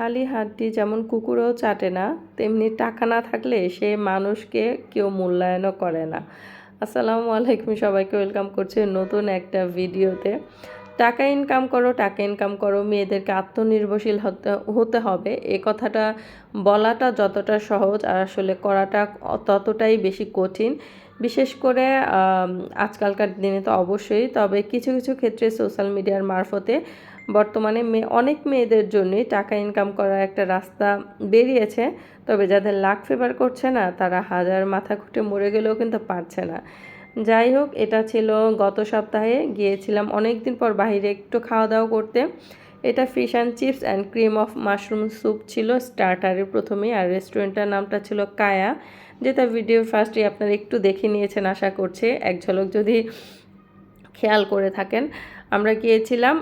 খালি হাতটি যেমন কুকুরও চাটে না, তেমনি টাকা না থাকলে সে মানুষকে কেউ মূল্যায়নও করে না। আসসালামু আলাইকুম, সবাইকে ওয়েলকাম করছি নতুন একটা ভিডিওতে। টাকা ইনকাম করো, টাকা ইনকাম করো, মেয়েদেরকে আত্মনির্ভরশীল হতে হবে, এ কথাটা বলাটা যতটা সহজ আর আসলে করাটা ততটাই বেশি কঠিন। বিশেষ করে আজকালকার দিনে তো অবশ্যই, তবে কিছু কিছু ক্ষেত্রে সোশ্যাল মিডিয়ার মারফতে বর্তমানে অনেক মেয়েদের জন্যই টাকা ইনকাম করার একটা রাস্তা বেরিয়েছে। তবে যাদের লাক ফেভার করছে না, তারা হাজার মাথা খুঁটে মরে গেলেও কিন্তু পারছে না। যাই হোক, এটা ছিল গত সপ্তাহে গিয়েছিলাম অনেক দিন পর বাইরে একটু খাওয়া দাওয়া করতে। এটা fish and chips and cream of mushroom soup ছিল স্টার্টারের প্রথমেই, আর রেস্টুরেন্টটার নামটা ছিল কায়া, যেটা ভিডিও ফার্স্টে আপনারা একটু দেখে নিয়েছেন আশা করছি, এক ঝলক যদি খেয়াল করে থাকেন। আমরা গিয়েছিলাম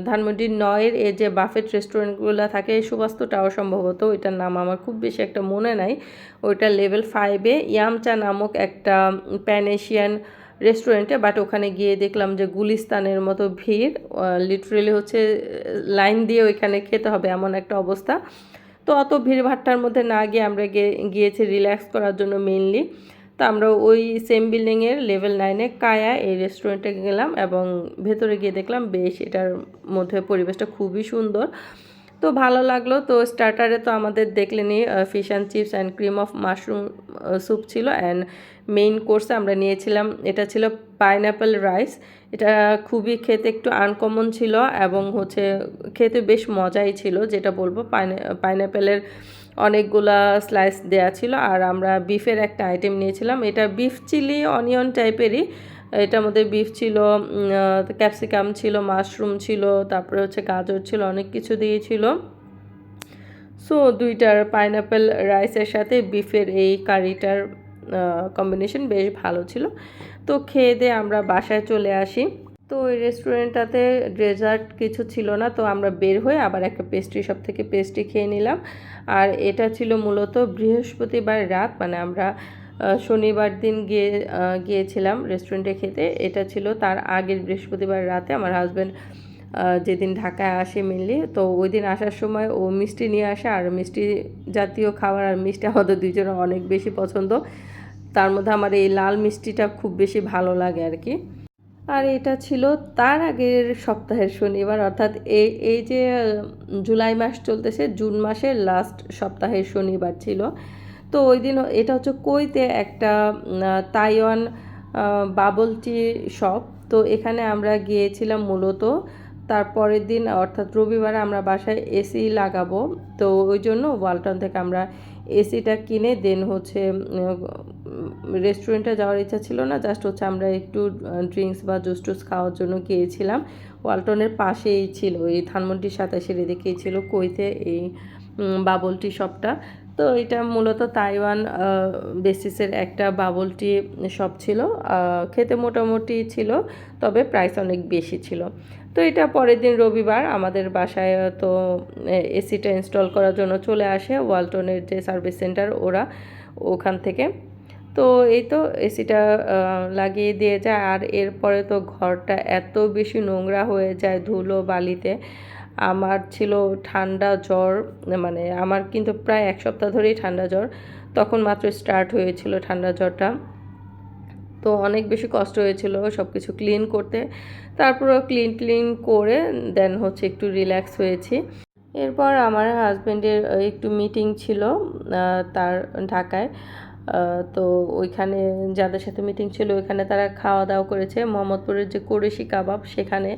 ধানমন্ডি 9-এর এই যে বাফেট রেস্টুরেন্টগুলো থাকে, সুবাস্তু টাওয়ার সম্ভবত, ওইটার নাম আমার খুব বেশি একটা মনে নাই। ওইটা লেভেল 5-এ ইয়ামচা নামক একটা প্যান এশিয়ান রেস্টুরেন্টে, বাট ওখানে গিয়ে দেখলাম যে গুলিস্তানের মতো ভিড়, লিটারেলি হচ্ছে লাইন দিয়ে ওইখানে খেতে হবে এমন একটা অবস্থা। তো অত ভিড়ভাট্টার মধ্যে না গিয়ে আমরা গিয়েছি রিল্যাক্স করার জন্য মেইনলি। তো আমরা ওই সেম বিল্ডিংয়ের লেভেল 9-এ কায়া এই রেস্টুরেন্টে গেলাম এবং ভেতরে গিয়ে দেখলাম বেশ এটার মধ্যে পরিবেশটা খুবই সুন্দর, তো ভালো লাগলো। তো স্টার্টারে তো আমাদের দেখলেনি fish and chips and cream of mushroom soup ছিল, অ্যান্ড মেইন কোর্সে আমরা নিয়েছিলাম, এটা ছিল পাইনঅ্যাপেল রাইস। এটা খুবই খেতে একটু আনকমন ছিল এবং হচ্ছে খেতে বেশ মজাই ছিল, যেটা বলবো। পাইনঅ্যাপেলের অনেকগুলা স্লাইস দেয়া ছিল, আর আমরা বিফের একটা আইটেম নিয়েছিলাম, এটা বিফ চিলি অনিয়ন টাইপেরই। এটার মধ্যে বিফ ছিল, ক্যাপসিকাম ছিল, মাশরুম ছিল, তারপরে হচ্ছে গাজর ছিল, অনেক কিছু দিয়েছিল। সো দুইটার পাইনঅ্যাপেল রাইসের সাথে বিফের এই কারিটার কম্বিনেশন বেশ ভালো ছিল। তো খেয়ে দিয়ে আমরা বাসায় চলে আসি। তো ওই রেস্টুরেন্টটাতে ডেজার্ট কিছু ছিল না, তো আমরা বের হয়ে আবার একটা পেস্ট্রি শপ থেকে পেস্ট্রি খেয়ে নিলাম। আর এটা ছিল মূলত বৃহস্পতিবার রাত, মানে আমরা শনিবার দিন গিয়েছিলাম রেস্টুরেন্টে খেতে। এটা ছিল তার আগের বৃহস্পতিবার রাতে। আমার হাজব্যান্ড যেদিন ঢাকায় আসে মেনলি, তো ওই দিন আসার সময় ও মিষ্টি নিয়ে আসে, আর মিষ্টি জাতীয় খাবার আর মিষ্টি আমাদের দুইজনের অনেক বেশি পছন্দ। তার মধ্যে আমার এই লাল মিষ্টিটা খুব বেশি ভালো লাগে আর কি। আর এটা ছিল তার আগের সপ্তাহের শনিবার, অর্থাৎ এই যে জুলাই মাস চলতেছে, জুন মাসের লাস্ট সপ্তাহের শনিবার ছিল। তো ওই দিন এটা হচ্ছে কুইতে একটা তাইওয়ান বাবল টি শপ। তো এখানে আমরা গিয়েছিলাম মূলত তারপরের দিন, অর্থাৎ রবিবার আমরা বাসায় এসি লাগাবো। তো ওই জন্য ওয়ালটন থেকে আমরা এসিটা কিনে দেন হচ্ছে রেস্টুরেন্টে যাওয়ার ইচ্ছা ছিল না, জাস্ট হচ্ছে আমরা একটু ড্রিঙ্কস বা জুস টুস খাওয়ার জন্য গিয়েছিলাম। ওয়ালটনের পাশেই ছিল, এই ধানমন্ডির 27-এর দিকেই ছিল কুইতে এই বাবল টি শপটা। তো এটা মূলত তাইওয়ান বেসিসের একটা বাবল টি শপ ছিল। খেতে মোটামুটি ছিল, তবে প্রাইস অনেক বেশি ছিল। তো এটা পরের দিন রবিবার আমাদের বাসায় তো এসিটা ইনস্টল করার জন্য চলে আসে ওয়ালটনের যে সার্ভিস সেন্টার, ওখান থেকে। তো এই তো এসিটা লাগিয়ে দিয়ে যায়, আর এরপরে তো ঘরটা এত বেশি নোংরা হয়ে যায় ধুলো বালিতে। আমার ছিল ঠান্ডা জ্বর, মানে আমার কিন্তু প্রায় 1 সপ্তাহ ধরেই ঠান্ডা জ্বর, তখন মাত্র স্টার্ট হয়েছিল ঠান্ডা জ্বরটা। তো অনেক বেশি কষ্ট হয়েছিল সব কিছু ক্লিন করতে। তারপরও ক্লিন করে দেন হচ্ছে একটু রিল্যাক্স হয়েছি। এরপর আমার হাজব্যান্ডের একটু মিটিং ছিল তার ঢাকায়। তো ওইখানে যাদের সাথে মিটিং ছিল ওইখানে তারা খাওয়া দাওয়া করেছে মোহাম্মদপুরের যে কুরেশি কাবাব, সেখানে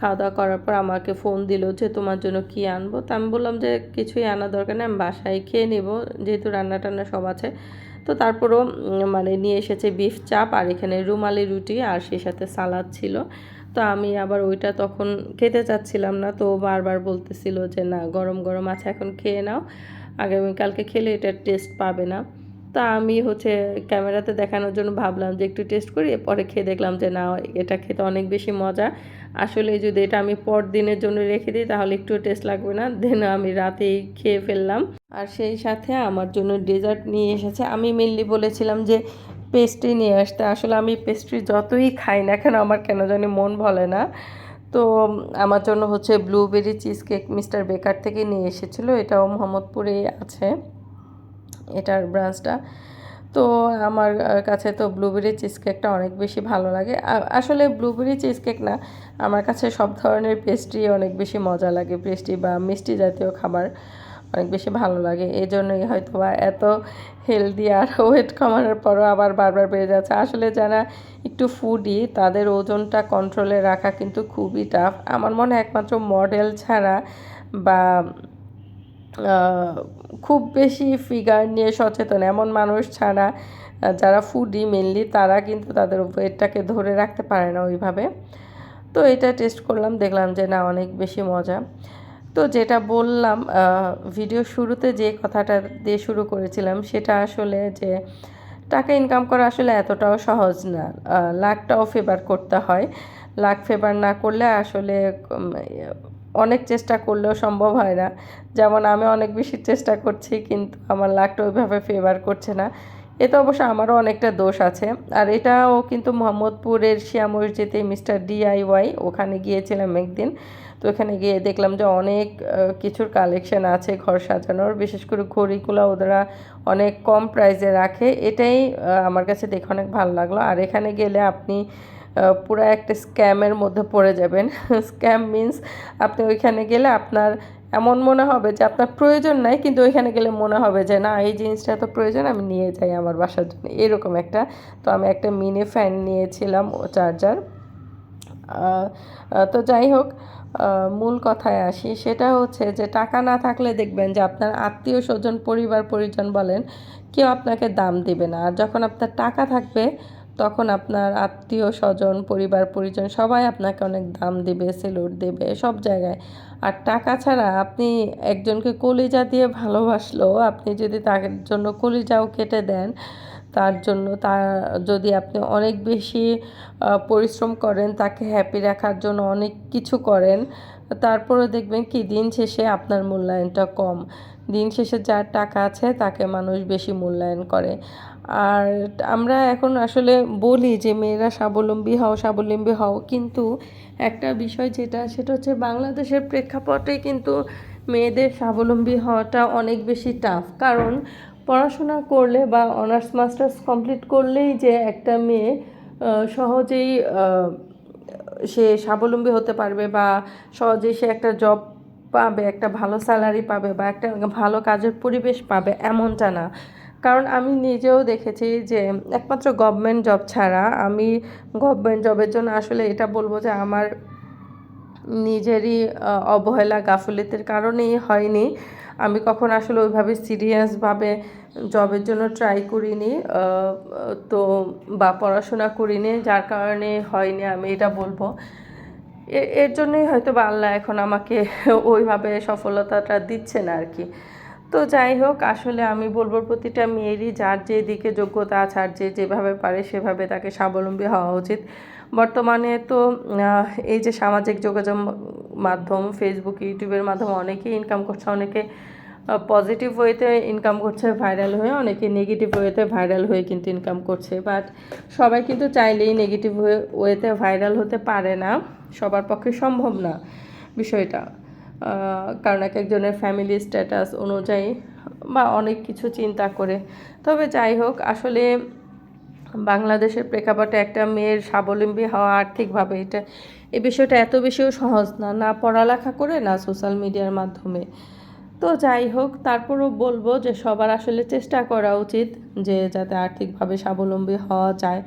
খাওয়া দাওয়া করার পর আমাকে ফোন দিল যে তোমার জন্য কি আনবো। তো আমি বললাম যে কিছুই আনা দরকার নেই, আমি বাসায় খেয়ে নেব, যেহেতু রান্না টান্না সব আছে। তো তারপরও মানে নিয়ে এসেছে বিফ চাপ, আর এখানে রুমালি রুটি, আর সেই সাথে সালাদ ছিল। তো আমি আবার ওইটা তখন খেতে চাচ্ছিলাম না, তো বারবার বলতেছিল যে না গরম গরম আছে, এখন খেয়ে নাও, আগামীকালকে খেলে এটার টেস্ট পাবে না। তা আমি হচ্ছে ক্যামেরাতে দেখানোর জন্য ভাবলাম যে একটু টেস্ট করি, পরে খেয়ে দেখলাম যে না, এটা খেতে অনেক বেশি মজা। আসলে যদি এটা আমি পর দিনের জন্য রেখে দিই তাহলে একটু টেস্ট লাগবে না, দেন আমি রাতেই খেয়ে ফেললাম। আর সেই সাথে আমার জন্য ডেজার্ট নিয়ে এসেছে। আমি মেনলি বলেছিলাম যে পেস্ট্রি নিয়ে আসতে, আসলে আমি পেস্ট্রি যতই খাই না কেন আমার কেন জানি মন বলে না। তো আমার জন্য হচ্ছে ব্লুবেরি চিজ কেক মিস্টার বেকার থেকে নিয়ে এসেছিলো, এটাও মোহাম্মদপুরে আছে এটার ব্রাঞ্চটা। তো আমার কাছে তো ব্লুবেরি চিজ কেকটা অনেক বেশি ভালো লাগে। আসলে ব্লুবেরি চিজ কেক না, আমার কাছে সব ধরনের পেস্ট্রি অনেক বেশি মজা লাগে, পেস্ট্রি বা মিষ্টি জাতীয় খাবার অনেক বেশি ভালো লাগে। এই জন্যই হয়তো বা এত হেলদি আর ওয়েট কমানোর পরও আবার বারবার বেড়ে যাচ্ছে। আসলে যারা একটু ফুডি তাদের ওজনটা কন্ট্রোলে রাখা কিন্তু খুবই টাফ। আমার মনে হয় একমাত্র মডেল ছাড়া বা খুব বেশি ফিগার নিয়ে সচেতন এমন মানুষ ছাড়া, যারা ফুডি মেনলি তারা কিন্তু তাদের ওয়েটটাকে ধরে রাখতে পারে না ওইভাবে। তো এটা টেস্ট করলাম, দেখলাম যে না অনেক বেশি মজা। তো যেটা বললাম ভিডিও শুরুতে যে কথাটা দিয়ে শুরু করেছিলাম সেটা আসলে যে টাকা ইনকাম করা আসলে এতটাও সহজ না, লাকটাও ফেভার করতে হয়। লাক ফেভার না করলে আসলে অনেক চেষ্টা করলেও সম্ভব হয় না। যেমন আমি অনেক বেশি চেষ্টা করছি কিন্তু আমার লাকটা ওইভাবে ফেভার করছে না। এতে অবশ্য আমারও অনেকটা দোষ আছে। আর এটাও কিন্তু মোহাম্মদপুরের শিয়া মসজিদে মিস্টার DIY, ওখানে গিয়েছিলাম একদিন। তো ওখানে গিয়ে দেখলাম যে অনেক কিছুর কালেকশন আছে ঘর সাজানোর, বিশেষ করে ঘড়িগুলো ওরা অনেক কম প্রাইসে রাখে, এটাই আমার কাছে দেখে অনেক ভালো লাগলো। আর এখানে গেলে আপনি পুরো একটা স্ক্যামের মধ্যে পড়ে যাবেন। স্ক্যাম মিন্স আপনি ওইখানে গেলে আপনার এমন মনে হবে যে আপনার প্রয়োজন নাই, কিন্তু ওইখানে গেলে মনে হবে যে না এই জিনিসটা তো প্রয়োজন, আমি নিয়ে যাই আমার বাসার জন্য, এরকম একটা। তো আমি একটা মিনি ফ্যান নিয়েছিলাম, ও চার্জার। তো যাই হোক, মূল কথায় আসি, সেটা হচ্ছে যে টাকা না থাকলে দেখবেন যে আপনার আত্মীয় স্বজন পরিবার পরিজন বলেন কেউ আপনাকে দাম দিবে না। আর যখন আপনার টাকা থাকবে তখন আপনার আত্মীয় স্বজন পরিবার পরিজন সবাই আপনাকে অনেক দাম দিবে, সেলুট দেবে সব জায়গায়। আর টাকা ছাড়া আপনি একজনকে কলিজা দিয়ে ভালোবাসলেও আপনি যদি তার জন্য কলিজাও কেটে দেন, তার জন্য তার যদি আপনি অনেক বেশি পরিশ্রম করেন, তাকে হ্যাপি রাখার জন্য অনেক কিছু করেন, তারপরে দেখবেন কি দিন শেষে আপনার মূল্যায়নটা কম। দিন শেষে যার টাকা আছে তাকে মানুষ বেশি মূল্যায়ন করে। আর আমরা এখন আসলে বলি যে মেয়েরা স্বাবলম্বী হও স্বাবলম্বী হও, কিন্তু একটা বিষয় যেটা সেটা হচ্ছে বাংলাদেশের প্রেক্ষাপটে কিন্তু মেয়েদের স্বাবলম্বী হওয়াটা অনেক বেশি টাফ। কারণ পড়াশোনা করলে বা অনার্স মাস্টার্স কমপ্লিট করলেই যে একটা মেয়ে সহজেই সে স্বাবলম্বী হতে পারবে বা সহজেই সে একটা জব পাবে, একটা ভালো স্যালারি পাবে বা একটা ভালো কাজের পরিবেশ পাবে এমনটা না। কারণ আমি নিজেও দেখেছি যে একমাত্র গভর্নমেন্ট জব ছাড়া, আমি গভর্নমেন্ট জবের জন্য আসলে এটা বলবো যে আমার নিজেরই অবহেলা গাফিলতির কারণেই হয়নি। আমি কখন আসলে ওইভাবে সিরিয়াসভাবে জবের জন্য ট্রাই করিনি, তো বা পড়াশোনা করিনি, যার কারণে হয়নি আমি এটা বলবো। এর জন্যই হয়তো বা আল্লাহ এখন আমাকে ওইভাবে সফলতাটা দিচ্ছে না আর কি। তো যাই হোক, আসলে আমি বলবো প্রতিটা মেয়েরই যার যে দিকে যোগ্যতা আছে আর যে যেভাবে পারে সেভাবে তাকে স্বাবলম্বী হওয়া উচিত। বর্তমানে তো এই যে সামাজিক যোগাযোগ মাধ্যম ফেসবুক ইউটিউবের মাধ্যমে অনেকেই ইনকাম করছে, অনেকে পজিটিভ ওয়েতে ইনকাম করছে ভাইরাল হয়ে, অনেকে নেগেটিভ ওয়েতে ভাইরাল হয়ে কিন্তু ইনকাম করছে। বাট সবাই কিন্তু চাইলেই নেগেটিভ ওয়েতে ভাইরাল হতে পারে না, সবার পক্ষে সম্ভব না বিষয়টা। কারণ এক একজনের ফ্যামিলি স্ট্যাটাস অনুযায়ী বা অনেক কিছু চিন্তা করে। তবে যাই হোক, আসলে বাংলাদেশের প্রেক্ষাপটে একটা মেয়ের স্বাবলম্বী হওয়া আর্থিকভাবে, এই বিষয়টা এত বেশিও সহজ না, না পড়ালেখা করে না সোশ্যাল মিডিয়ার মাধ্যমে। তো যাই হোক, তারপরও বলবো যে সবার আসলে চেষ্টা করা উচিত যে যাতে আর্থিকভাবে স্বাবলম্বী হওয়া যায়,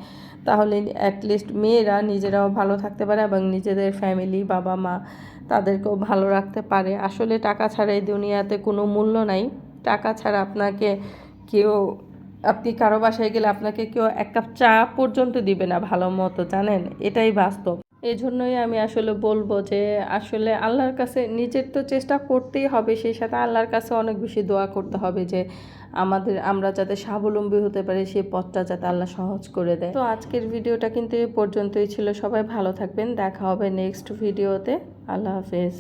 তাহলে অ্যাটলিস্ট মেয়েরা নিজেরাও ভালো থাকতে পারে এবং নিজেদের ফ্যামিলি বাবা মা তাদেরকেও ভালো রাখতে পারে। আসলে টাকা ছাড়া এই দুনিয়াতে কোনো মূল্য নাই। টাকা ছাড়া আপনাকে কেউ, আপনি কারো বাসায় গেলে আপনাকে কেউ এক কাপ চা পর্যন্ত দিবে না ভালো মতো, জানেন, এটাই বাস্তব। এই জন্যই আমি আসলে বলবো যে আসলে আল্লাহর কাছে নিজের তো চেষ্টা করতেই হবে, সেই সাথে আল্লাহর কাছে অনেক বেশি দোয়া করতে হবে যে আমরা যাতে স্বাবলম্বী হতে পারি, সেই পথটা যাতে আল্লাহ সহজ করে দেয়। তো আজকের ভিডিওটা কিন্তু এ পর্যন্তই ছিল। সবাই ভালো থাকবেন, দেখা হবে নেক্সট ভিডিওতে। আল্লাহ হাফেজ।